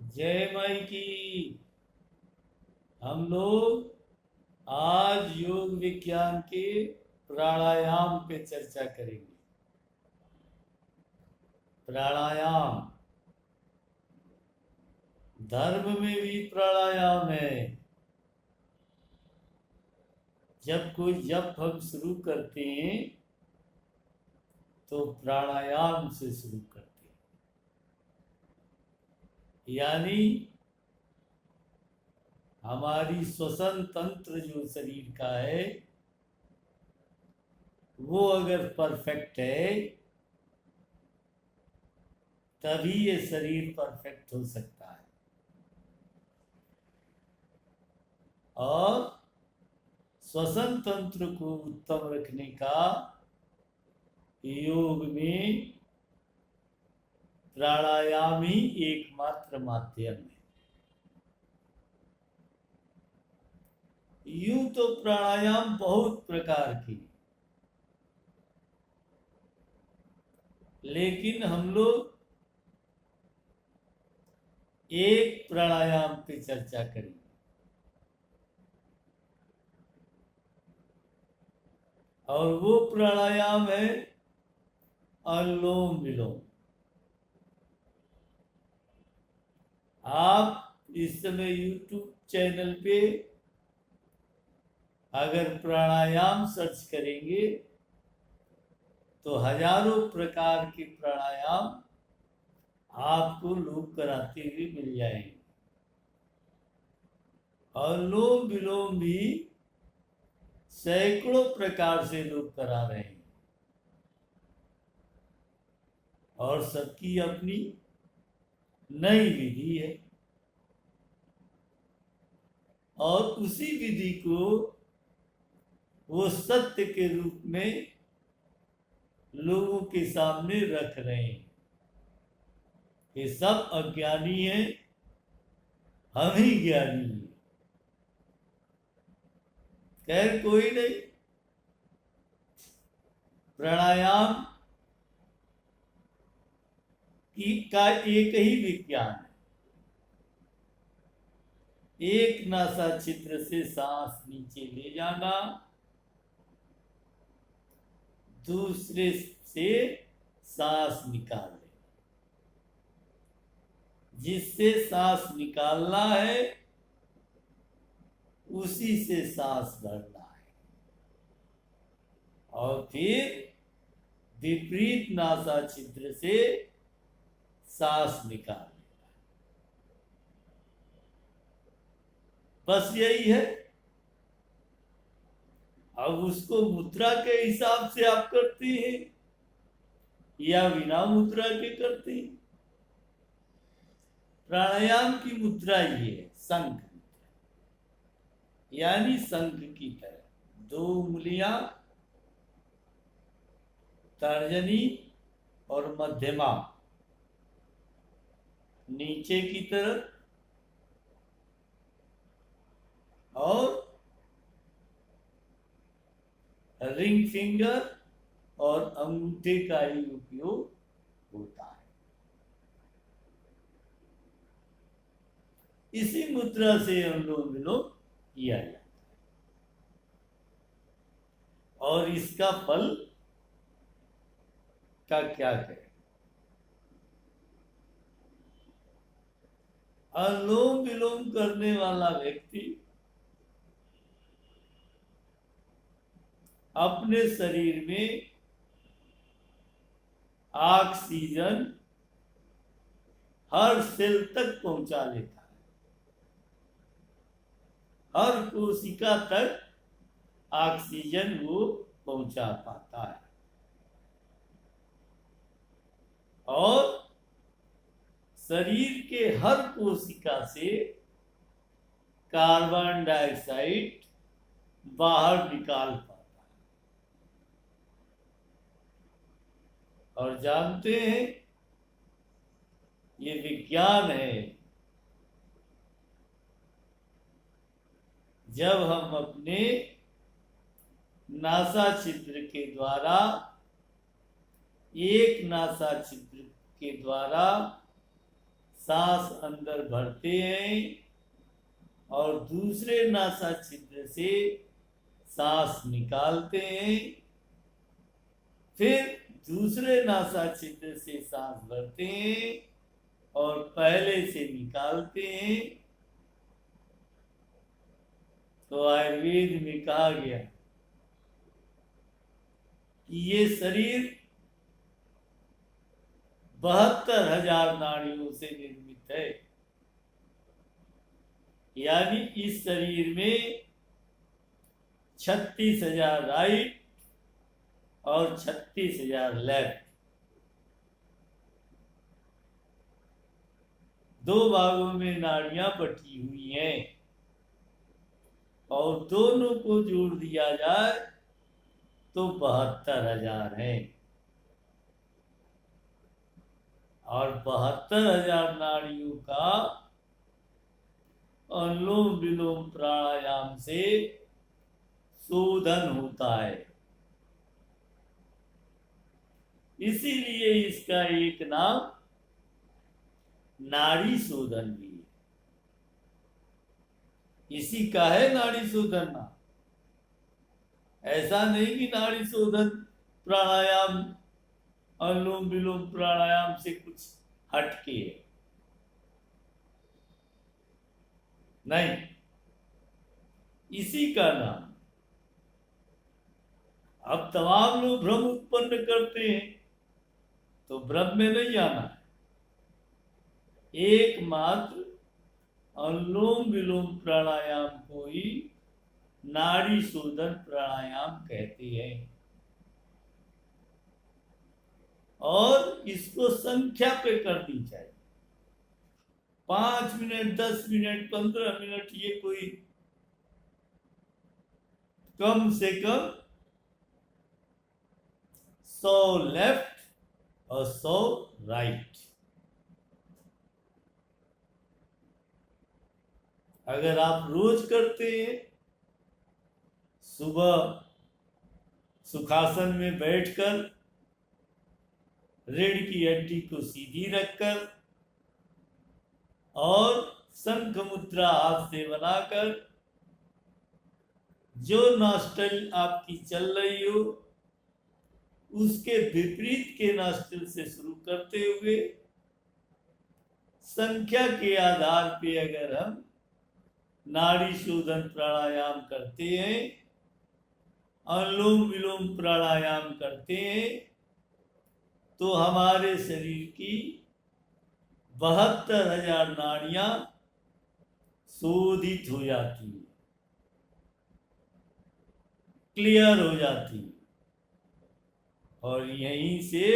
जय माई की। हम लोग आज योग विज्ञान के प्राणायाम पे चर्चा करेंगे। प्राणायाम, धर्म में भी प्राणायाम है। जब कोई जप हम शुरू करते हैं तो प्राणायाम से शुरू करते हैं, यानी हमारी श्वसन तंत्र जो शरीर का है वो अगर परफेक्ट है तभी ये शरीर परफेक्ट हो सकता है। और श्वसन तंत्र को उत्तम रखने का योग में प्राणायाम ही एकमात्र माध्यम है। यूं तो प्राणायाम बहुत प्रकार की, लेकिन हम लोग एक प्राणायाम पे चर्चा करेंगे। और वो प्राणायाम है अनुलोम विलोम। आप इस समय YouTube चैनल पे अगर प्राणायाम सर्च करेंगे तो हजारों प्रकार के प्राणायाम आपको लोग कराते हुए मिल जाएंगे। अनुलोम विलोम भी सैकड़ों प्रकार से लोग करा रहे हैं और सबकी अपनी नई विधि है। और उसी विधि को वो सत्य के रूप में लोगों के सामने रख रहे हैं कि सब अज्ञानी हैं, हम ही ज्ञानी हैं। खैर कोई नहीं, प्राणायाम का एक ही विज्ञान है। एक नासा छिद्र से सांस नीचे ले जाना, दूसरे से सांस निकाल लेना। जिससे सांस निकालना है उसी से सांस भरना है, और फिर विपरीत नासा छिद्र से सांस निकाल लेना। बस यही है। अब उसको मुद्रा के हिसाब से आप करते हैं या बिना मुद्रा के करते हैं। प्राणायाम की मुद्रा ये है शंख मुद्रा, यानी शंख की तरह दो उंगलियां तर्जनी और मध्यमा नीचे की तरफ, और रिंग फिंगर और अंगूठे का ही उपयोग होता है। इसी मुद्रा से अनुलोम विलोम किया जाता है। और इसका फल का क्या करें। अनुलोम विलोम करने वाला व्यक्ति अपने शरीर में ऑक्सीजन हर सेल तक पहुंचा लेता है, हर कोशिका तक ऑक्सीजन वो पहुंचा पाता है। और शरीर के हर कोशिका से कार्बन डाइऑक्साइड बाहर निकाल पाता है। और जानते हैं ये विज्ञान है। जब हम अपने नासा छिद्र के द्वारा, एक नासा छिद्र के द्वारा सांस अंदर भरते हैं और दूसरे नासा छिद्र से सांस निकालते हैं, फिर दूसरे नासा छिद्र से सांस भरते हैं और पहले से निकालते हैं। तो आयुर्वेद में कहा गया कि ये शरीर 72,000 नाड़ियों से निर्मित है, यानी इस शरीर में 36,000 राइट और 36,000 लेफ्ट, दो भागों में नाड़ियां बटी हुई हैं और दोनों को जोड़ दिया जाए तो 72,000 है। और 72,000 नाड़ियों का अनुलोम विलोम प्राणायाम से शोधन होता है। इसीलिए इसका एक नाम नाड़ी शोधन भी है। इसी का है नाड़ी शोधन नाम। ऐसा नहीं कि नाड़ी शोधन प्राणायाम अनुलोम विलोम प्राणायाम से कुछ हटके है, नहीं, इसी का नाम। अब तमाम लोग भ्रम उत्पन्न करते हैं, तो भ्रम में नहीं आना है। एकमात्र अनुलोम विलोम प्राणायाम को ही नाड़ी शोधन प्राणायाम कहते हैं और इसको संख्या पे करनी चाहिए। 5 मिनट, 10 मिनट, 15 मिनट, ये कोई कम से कम 100 लेफ्ट और 100 राइट। अगर आप रोज करते हैं, सुबह सुखासन में बैठकर रीढ़ की हड्डी को सीधी रखकर और शंख मुद्रा हाथ से बनाकर जो नॉस्ट्रिल आपकी चल रही हो उसके विपरीत के नॉस्ट्रिल से शुरू करते हुए संख्या के आधार पे अगर हम नाड़ी शोधन प्राणायाम करते हैं, अनुलोम विलोम प्राणायाम करते हैं, तो हमारे शरीर की 72,000 नाड़ियां शोधित हो जाती है, क्लियर हो जाती है और यहीं से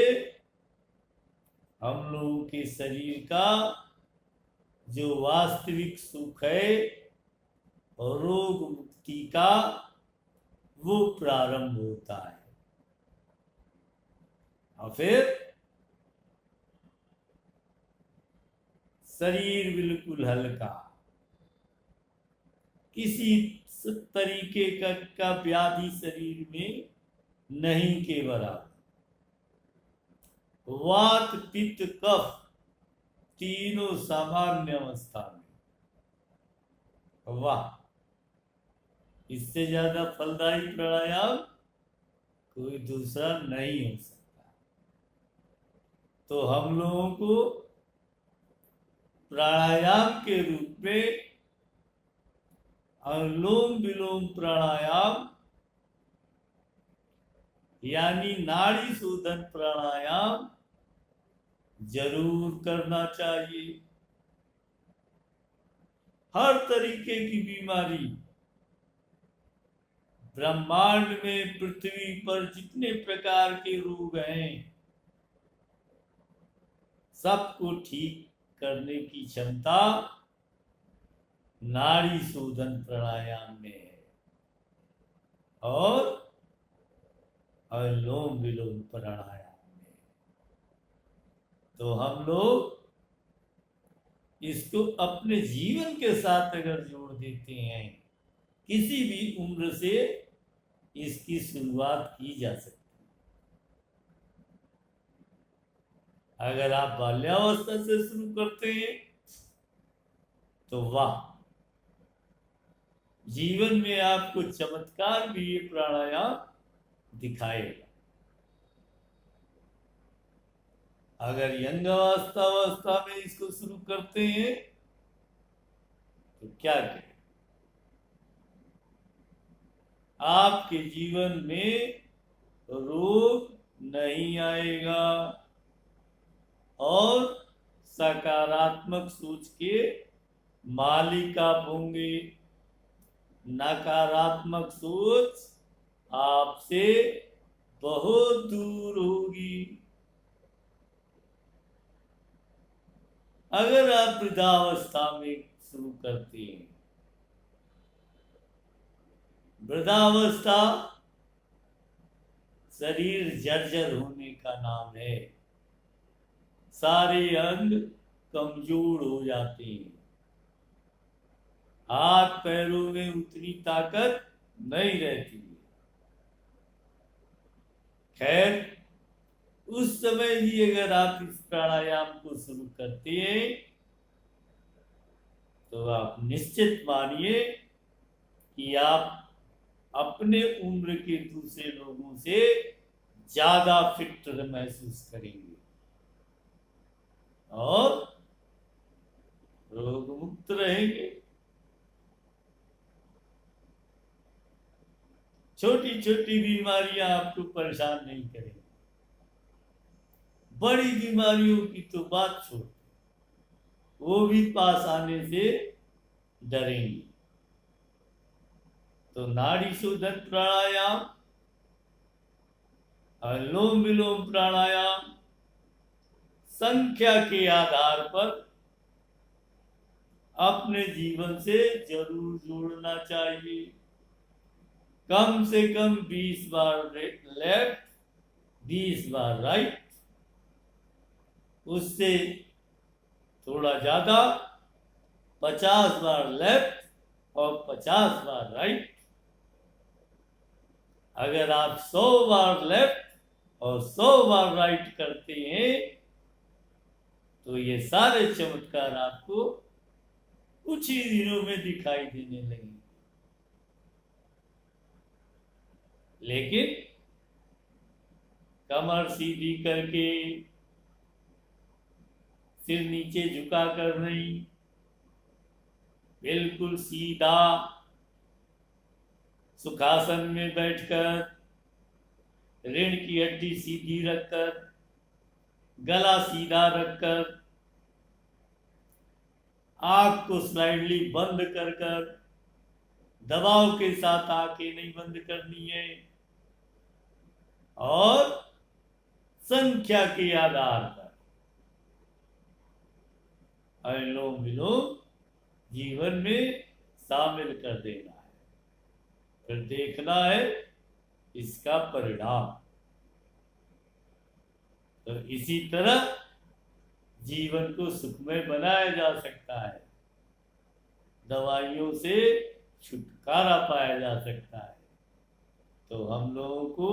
हम लोगों के शरीर का जो वास्तविक सुख है और रोग मुक्ति का वो प्रारंभ होता है। और फिर शरीर बिल्कुल हल्का, किसी तरीके का व्याधि शरीर में नहीं के बराबर। वात पित्त कफ तीनों सामान्य अवस्था में। वाह, इससे ज्यादा फलदायी प्राणायाम कोई दूसरा नहीं हो सकता। तो हम लोगों को प्राणायाम के रूप में अनुलोम विलोम प्राणायाम यानी नाड़ी शोधन प्राणायाम जरूर करना चाहिए। हर तरीके की बीमारी, ब्रह्मांड में पृथ्वी पर जितने प्रकार के रोग हैं सबको ठीक करने की क्षमता नाड़ी शोधन प्राणायाम में है और अनुलोम विलोम प्राणायाम में। तो हम लोग इसको अपने जीवन के साथ अगर जोड़ देते हैं, किसी भी उम्र से इसकी शुरुआत की जा सकती अगर आप बाल्यावस्था से शुरू करते हैं तो वाह, जीवन में आपको चमत्कार भी ये प्राणायाम दिखाएगा। अगर यंगावस्था में इसको शुरू करते हैं तो क्या करें, आपके जीवन में रोग नहीं आएगा और सकारात्मक सोच के मालिक आप होंगे। नकारात्मक सोच आपसे बहुत दूर होगी। अगर आप वृद्धावस्था में शुरू करते हैं, वृद्धावस्था शरीर जर्जर होने का नाम है, सारे अंग कमजोर हो जाते हैं, हाथ पैरों में उतनी ताकत नहीं रहती है। खैर उस समय ही अगर आप इस प्राणायाम को शुरू करते हैं तो आप निश्चित मानिए कि आप अपने उम्र के दूसरे लोगों से ज्यादा फिट महसूस करेंगे और रोग मुक्त रहेंगे। छोटी छोटी बीमारियां आपको परेशान नहीं करेंगी, बड़ी बीमारियों की तो बात छोड़, वो भी पास आने से डरेंगी। तो नाड़ी शोधन प्राणायाम, अनुलोम विलोम प्राणायाम संख्या के आधार पर अपने जीवन से जरूर जोड़ना चाहिए। कम से कम 20 बार लेफ्ट 20 बार राइट, उससे थोड़ा ज्यादा 50 बार लेफ्ट और 50 बार राइट। अगर आप 100 बार लेफ्ट और 100 बार राइट करते हैं तो ये सारे चमत्कार आपको कुछ ही दिनों में दिखाई देने लगेंगे। लेकिन कमर सीधी करके, सिर नीचे झुका कर नहीं, बिल्कुल सीधा सुखासन में बैठकर, रीढ़ की हड्डी सीधी रखकर, गला सीधा रखकर, आंख को स्लाइडली बंद कर कर, दबाव के साथ आंखें नहीं बंद करनी है और संख्या के आधार पर अनुलोम विलोम जीवन में शामिल कर देना है, फिर देखना है इसका परिणाम। तो इसी तरह जीवन को सुखमय बनाया जा सकता है, दवाइयों से छुटकारा पाया जा सकता है। तो हम लोगों को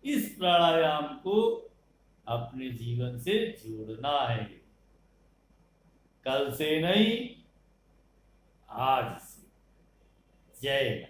इस प्राणायाम को अपने जीवन से जोड़ना है, कल से नहीं आज से। जय